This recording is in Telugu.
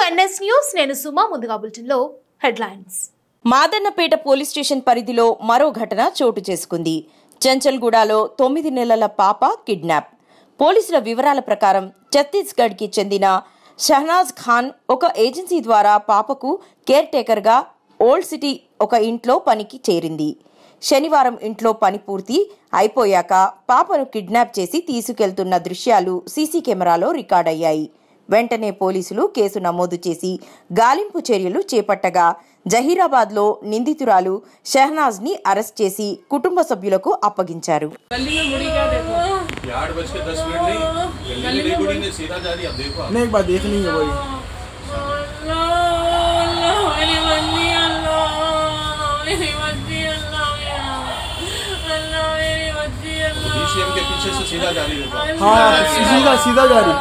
ఎన్ఎస్ న్యూస్ నేను సుమా ముందుగా బులెటిన్లో హెడ్లైన్స్. మాదన్నపేట పోలీస్ స్టేషన్ పరిధిలో మరో ఘటన చోటు చేసుకుంది. చెంచల్గూడలో 9 నెలల పాప కిడ్నాప్. పోలీసుల వివరాల ప్రకారం ఛత్తీస్గఢ్కి చెందిన షహనాజ్ ఖాన్ ఒక ఏజెన్సీ ద్వారా పాపకు కేర్ టేకర్గా ఓల్డ్ సిటీ ఒక ఇంట్లో పనికి చేరింది. శనివారం ఇంట్లో పని పూర్తి అయిపోయాక పాపను కిడ్నాప్ చేసి తీసుకెళ్తున్న దృశ్యాలు సీసీ కెమెరాలో రికార్డయ్యాయి. వెంటనే పోలీసులు కేసు నమోదు చేసి గాలింపు చర్యలు చేపట్టగా జహీరాబాద్లో నిందితురాలు షహనాజ్ ని అరెస్ట్ చేసి కుటుంబ సభ్యులకు అప్పగించారు. के पीछे से सीधा जा रही है। हाँ, सीधा जा रही।